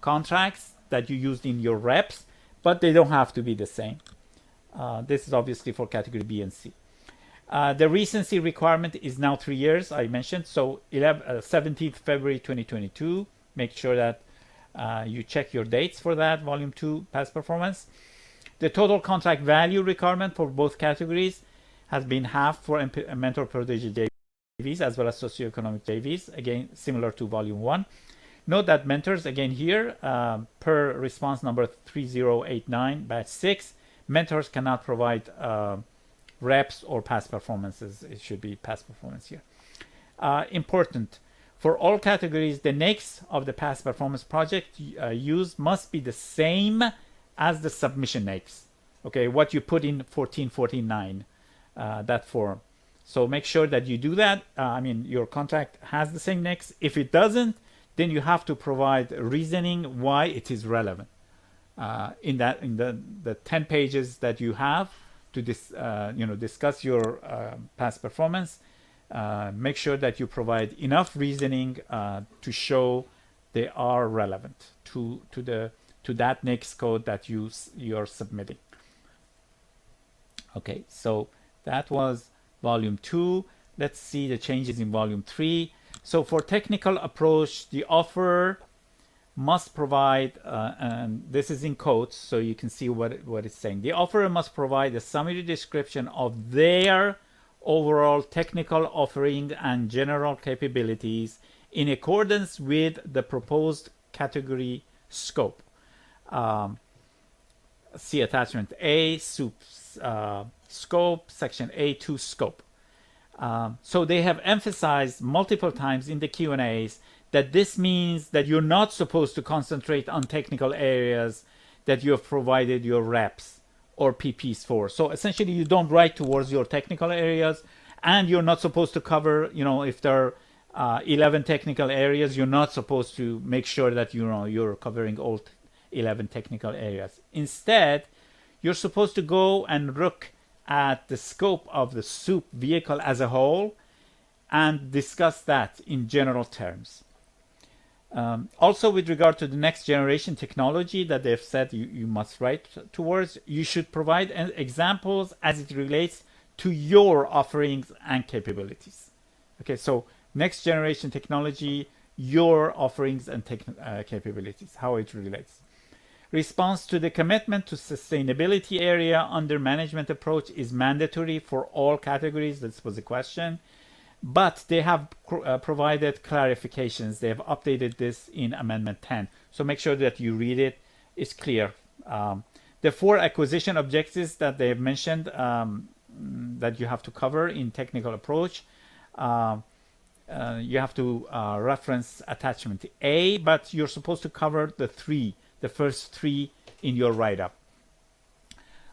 contracts that you used in your reps, but they don't have to be the same. This is obviously for category B and C. The recency requirement is now 3 years, I mentioned. So 17th February 2022. Make sure that you check your dates for that, volume 2, past performance. The total contract value requirement for both categories has been halved for mentor protege JVs as well as socioeconomic JVs, again similar to volume 1. Note that mentors, again here, per response number 3089 batch 6, mentors cannot provide reps or past performances. It should be past performance here. Important. For all categories, the NAICS of the past performance project used must be the same as the submission NAICS. Okay, what you put in 1449, that form. So make sure that you do that. I mean, your contract has the same NAICS. If it doesn't, then you have to provide reasoning why it is relevant. In the 10 pages that you have to discuss your past performance, make sure that you provide enough reasoning to show they are relevant to that NAICS code that you're submitting. Okay, so that was volume 2. Let's see the changes in volume 3. So for technical approach, the offerer must provide, and this is in quotes, so you can see what it's saying. The offerer must provide a summary description of their overall technical offering and general capabilities in accordance with the proposed category scope. See attachment A, SEWP scope, section A2 scope. So they have emphasized multiple times in the Q&As that this means that you're not supposed to concentrate on technical areas that you have provided your reps or PPs for. So essentially you don't write towards your technical areas, and you're not supposed to cover, if there are 11 technical areas, you're not supposed to make sure that you're covering all 11 technical areas. Instead, you're supposed to go and look at the scope of the SEWP vehicle as a whole and discuss that in general terms. Also, with regard to the next generation technology that they've said you must write towards, you should provide examples as it relates to your offerings and capabilities. Okay, so next generation technology, your offerings and capabilities, how it relates. Response to the commitment to sustainability area under management approach is mandatory for all categories. This was a question. But they have provided clarifications. They have updated this in Amendment 10. So make sure that you read it. It's clear. The 4 acquisition objectives that they have mentioned that you have to cover in technical approach, you have to reference attachment A, but you're supposed to cover the first 3 in your write-up.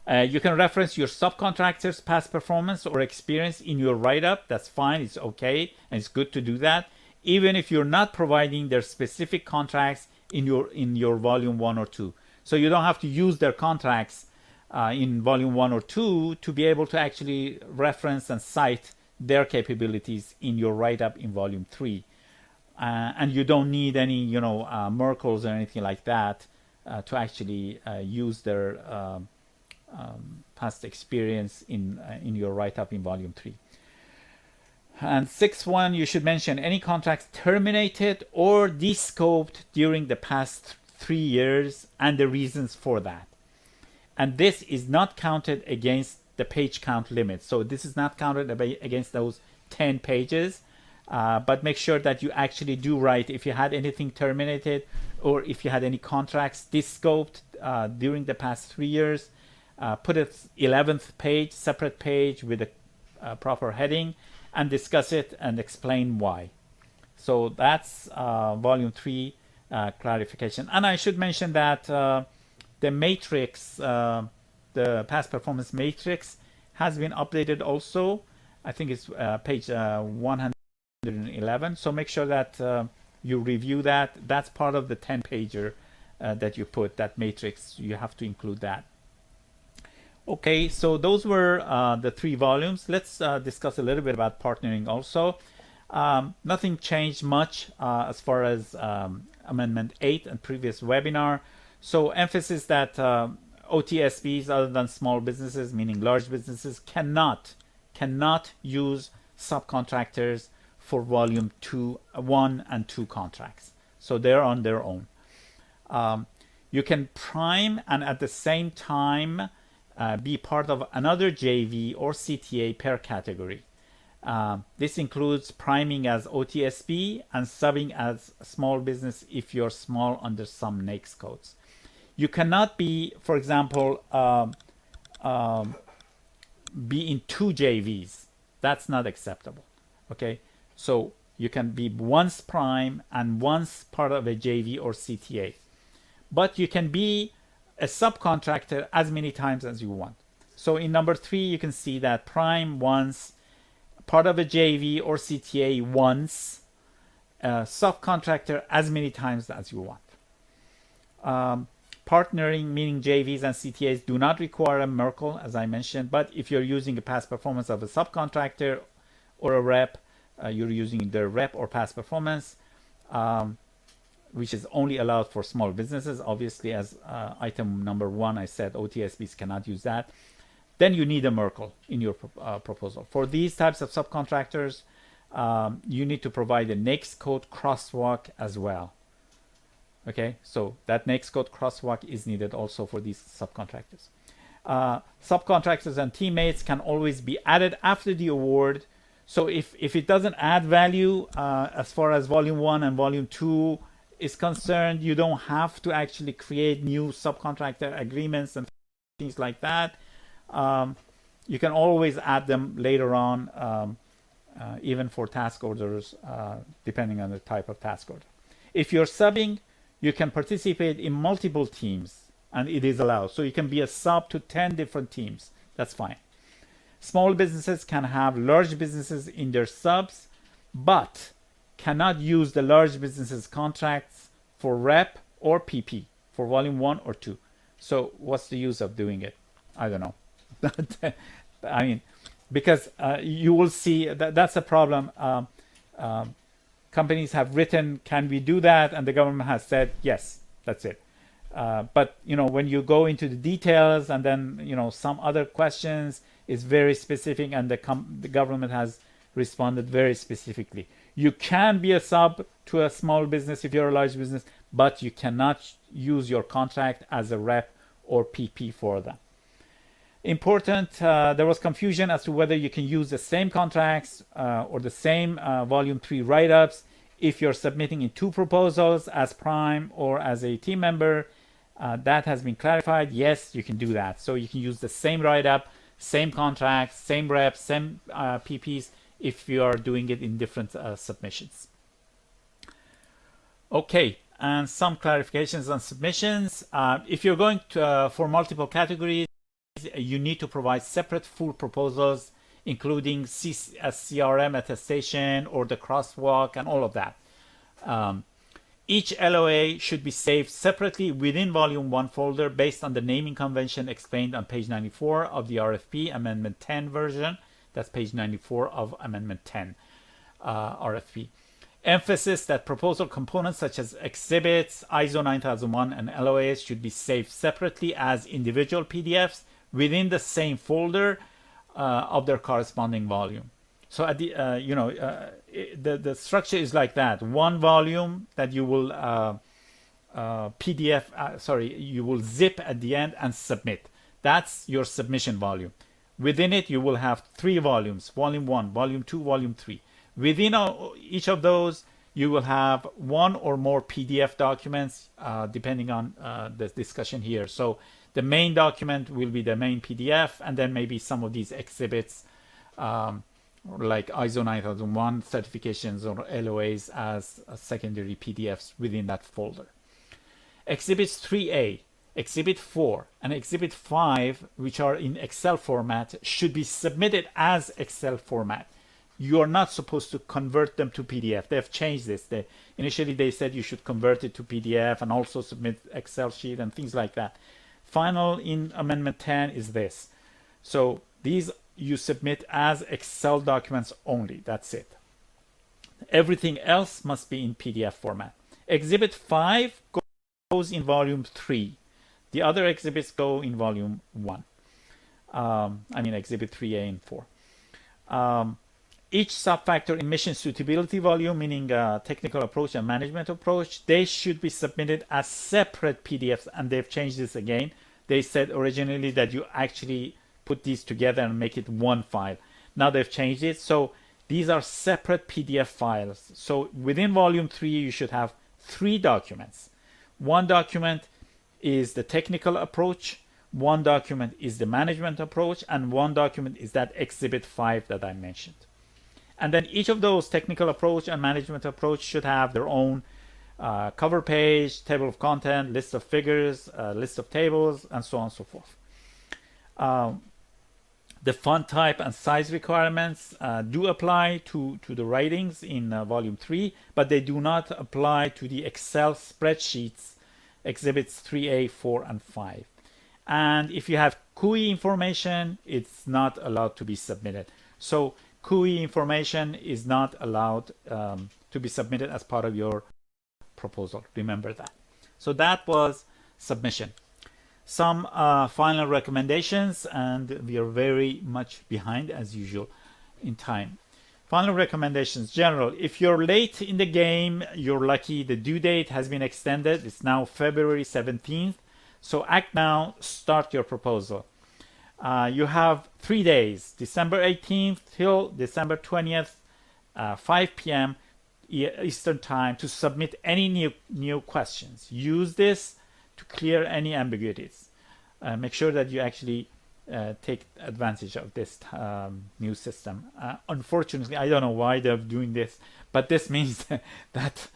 You can reference your subcontractors' past performance or experience in your write-up. That's fine. It's okay, and it's good to do that, even if you're not providing their specific contracts in your volume 1 or 2. So you don't have to use their contracts in volume 1 or 2 to be able to actually reference and cite their capabilities in your write-up in volume 3. And you don't need any, Merkles or anything like that to actually use their past experience in your write-up in volume 3. And 6.1, you should mention any contracts terminated or descoped during the past 3 years and the reasons for that. And this is not counted against the page count limit. So this is not counted against those 10 pages. But make sure that you actually do write if you had anything terminated or if you had any contracts descoped during the past 3 years. Put it 11th page, separate page with a proper heading, and discuss it and explain why. So that's volume 3 clarification. And I should mention that the matrix, the past performance matrix, has been updated also. I think it's page 111. So make sure that you review that. That's part of the 10-pager that you put, that matrix. You have to include that. Okay, so those were the 3 volumes. Let's discuss a little bit about partnering also. Nothing changed much as far as Amendment 8 and previous webinar. So emphasis that OTSBs other than small businesses, meaning large businesses, cannot use subcontractors for volume 1 and 2 contracts. So they're on their own. You can prime and at the same time be part of another JV or CTA per category. This includes priming as OTSB and subbing as small business if you're small under some NAICS codes. You cannot be, for example, be in two JVs. That's not acceptable. Okay, so you can be once prime and once part of a JV or CTA, but you can be a subcontractor as many times as you want. So in number 3, you can see that prime once, part of a JV or CTA once, subcontractor as many times as you want. Partnering, meaning JVs and CTAs, do not require a Merkle, as I mentioned, but if you're using a past performance of a subcontractor or a rep, you're using their rep or past performance, which is only allowed for small businesses. Obviously, as item number 1, I said OTSBs cannot use that. Then you need a Merkle in your proposal. For these types of subcontractors, you need to provide a NAICS code crosswalk as well. Okay, so that NAICS code crosswalk is needed also for these subcontractors. Subcontractors and teammates can always be added after the award. So if it doesn't add value as far as volume 1 and volume 2 is concerned, you don't have to actually create new subcontractor agreements and things like that. You can always add them later on, even for task orders, depending on the type of task order. If you're subbing, you can participate in multiple teams, and it is allowed. So you can be a sub to 10 different teams. That's fine. Small businesses can have large businesses in their subs, but cannot use the large businesses contracts for rep or PP for volume 1 or 2. So what's the use of doing it? I don't know. I mean, because you will see that's a problem. Companies have written, can we do that? And the government has said, yes, that's it. But, when you go into the details and then, some other questions is very specific, and the government has responded very specifically. You can be a sub to a small business if you're a large business, but you cannot use your contract as a rep or PP for them. Important, there was confusion as to whether you can use the same contracts or the same volume 3 write-ups if you're submitting in 2 proposals as prime or as a team member. That has been clarified. Yes, you can do that. So you can use the same write-up, same contracts, same reps, same PPs if you are doing it in different submissions. Okay, and some clarifications on submissions. If you're going to, for multiple categories, you need to provide separate full proposals, including CRM attestation or the crosswalk and all of that. Each LOA should be saved separately within Volume 1 folder based on the naming convention explained on page 94 of the RFP Amendment 10 version. That's page 94 of Amendment 10 RFP. Emphasis that proposal components such as exhibits, ISO 9001, and LOAs should be saved separately as individual PDFs within the same folder of their corresponding volume. So at the the structure is like that: one volume that you will you will zip at the end and submit. That's your submission volume. Within it, you will have 3 volumes: volume 1, volume 2, volume 3. Within each of those, you will have 1 or more PDF documents, depending on the discussion here. So the main document will be the main PDF, and then maybe some of these exhibits, like ISO 9001 certifications or LOAs as secondary PDFs within that folder. Exhibits 3A, Exhibit 4, and Exhibit 5, which are in Excel format, should be submitted as Excel format. You are not supposed to convert them to PDF. They have changed this. Initially, they said you should convert it to PDF and also submit Excel sheet and things like that. Final in Amendment 10 is this. So these you submit as Excel documents only. That's it. Everything else must be in PDF format. Exhibit 5 goes in Volume 3. The other exhibits go in Volume 1. Exhibit 3A and 4. Each subfactor emission suitability volume, meaning technical approach and management approach, they should be submitted as separate PDFs, and they've changed this again. They said originally that you actually put these together and make it one file. Now they've changed it, so these are separate PDF files. So within Volume 3, you should have 3 documents. One document is the technical approach. One document is the management approach, and one document is that Exhibit 5 that I mentioned. And then each of those technical approach and management approach should have their own cover page, table of content, list of figures, list of tables, and so on and so forth. The font type and size requirements do apply to the writings in volume 3, but they do not apply to the Excel spreadsheets, exhibits 3A, 4, and 5. And if you have CUI information, it's not allowed to be submitted. So CUI information is not allowed to be submitted as part of your proposal. Remember that. So that was submission. Some final recommendations, and we are very much behind as usual in time. Final recommendations, general. If you're late in the game, you're lucky. The due date has been extended. It's now February 17th. So act now, start your proposal. You have 3 days, December 18th till December 20th, 5 p.m. Eastern time, to submit any new questions. Use this to clear any ambiguities. Make sure that you actually take advantage of this new system. Unfortunately, I don't know why they're doing this, but this means that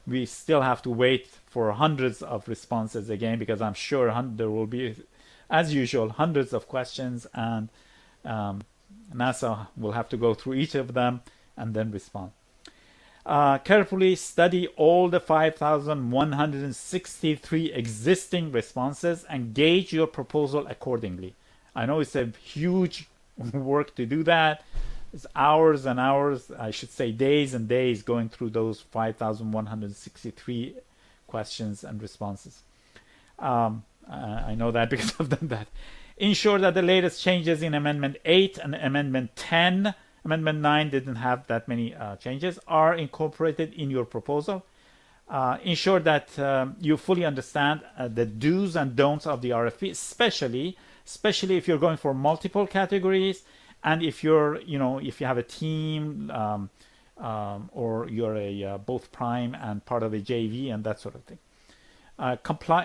we still have to wait for hundreds of responses again, because I'm sure there will be, as usual, hundreds of questions, and NASA will have to go through each of them and then respond. Carefully study all the 5,163 existing responses and gauge your proposal accordingly. I know it's a huge work to do that. It's hours and hours, I should say days and days, going through those 5,163 questions and responses. I know that because I've done that. Ensure that the latest changes in Amendment 8 and Amendment 10, Amendment 9 didn't have that many changes, are incorporated in your proposal. Ensure that you fully understand the do's and don'ts of the RFP, especially if you're going for multiple categories, and if you're, if you have a team or you're a both prime and part of a JV and that sort of thing.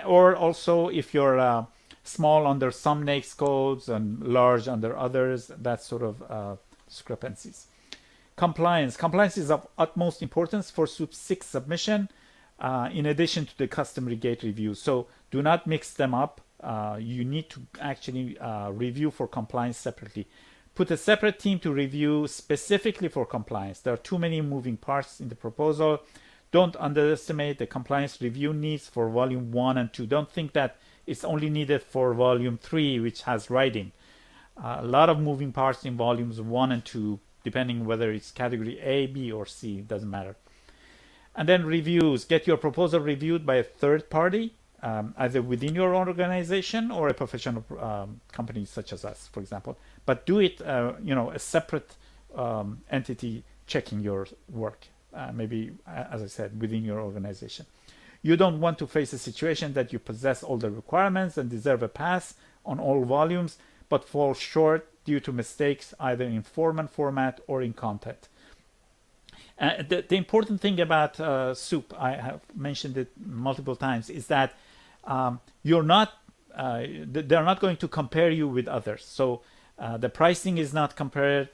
Or also if you're small under some NAICS codes and large under others, that sort of discrepancies. Compliance is of utmost importance for SEWP VI submission, in addition to the customary gate review. So do not mix them up. You need to actually review for compliance separately. Put a separate team to review specifically for compliance. There are too many moving parts in the proposal. Don't underestimate the compliance review needs for volume 1 and 2. Don't think that it's only needed for volume 3, which has writing. A lot of moving parts in volumes 1 and 2, depending whether it's category A, B, or C, it doesn't matter. And then reviews. Get your proposal reviewed by a third party, either within your own organization or a professional company such as us, for example. But do it, a separate entity checking your work, maybe, as I said, within your organization. You don't want to face a situation that you possess all the requirements and deserve a pass on all volumes, but fall short due to mistakes either in form and format or in content. The important thing about SEWP, I have mentioned it multiple times, is that they're not going to compare you with others. So the pricing is not compared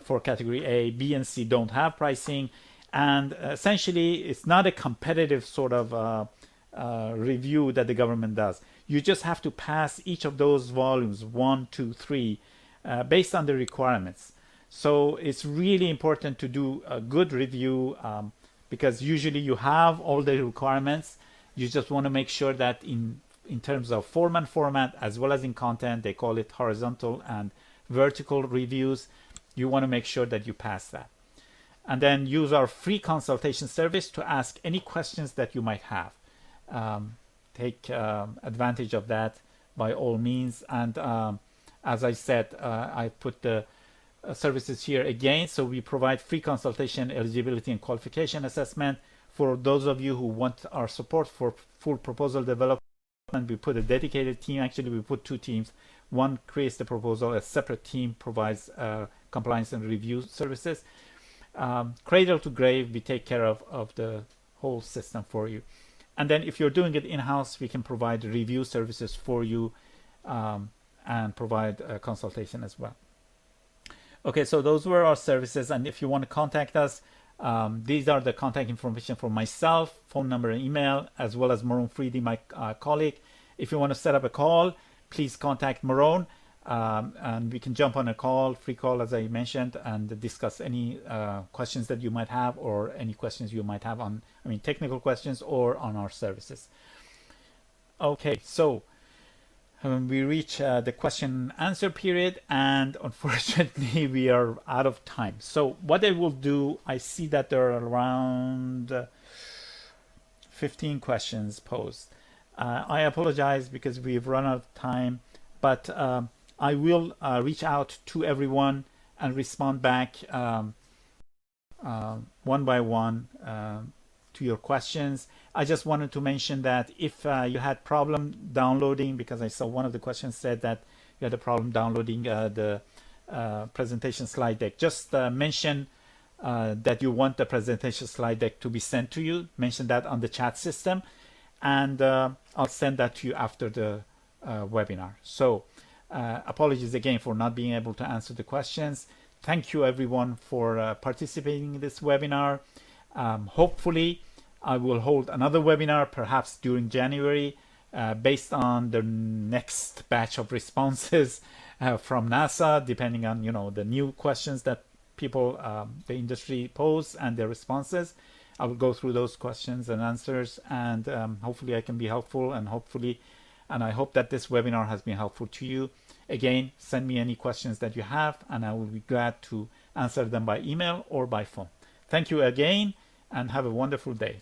for category A. B and C don't have pricing, and essentially it's not a competitive sort of review that the government does. You just have to pass each of those volumes 1, 2, 3 based on the requirements. So it's really important to do a good review because usually you have all the requirements. You just want to make sure that in terms of form and format, as well as in content, they call it horizontal and vertical reviews. You want to make sure that you pass that. And then use our free consultation service to ask any questions that you might have. Take advantage of that by all means. And as I said, I put the services here again. So we provide free consultation, eligibility and qualification assessment. For those of you who want our support for full proposal development, we put a dedicated team. Actually, we put 2 teams. One creates the proposal, a separate team provides compliance and review services. Cradle to grave, we take care of the whole system for you. And then if you're doing it in-house, we can provide review services for you and provide a consultation as well. Okay, so those were our services. And if you want to contact us, these are the contact information for myself, phone number and email, as well as Maroon Freedy, my colleague. If you want to set up a call, please contact Maroon, and we can jump on a call, free call, as I mentioned, and discuss any questions that you might have, or any questions you might have on, technical questions or on our services. Okay, so we reach the question and answer period, and unfortunately we are out of time. So what I will do, I see that there are around 15 questions posed. I apologize because we've run out of time, but I will reach out to everyone and respond back one by one to your questions. I just wanted to mention that if you had problem downloading, because I saw one of the questions said that you had a problem downloading the presentation slide deck, just mention that you want the presentation slide deck to be sent to you. Mention that on the chat system, and I'll send that to you after the webinar. So apologies again for not being able to answer the questions. Thank you everyone for participating in this webinar. Hopefully I will hold another webinar perhaps during January based on the next batch of responses from NASA, depending on the new questions that people, the industry pose and their responses. I will go through those questions and answers, and hopefully I can be helpful, and I hope that this webinar has been helpful to you. Again, send me any questions that you have, and I will be glad to answer them by email or by phone. Thank you again, and have a wonderful day.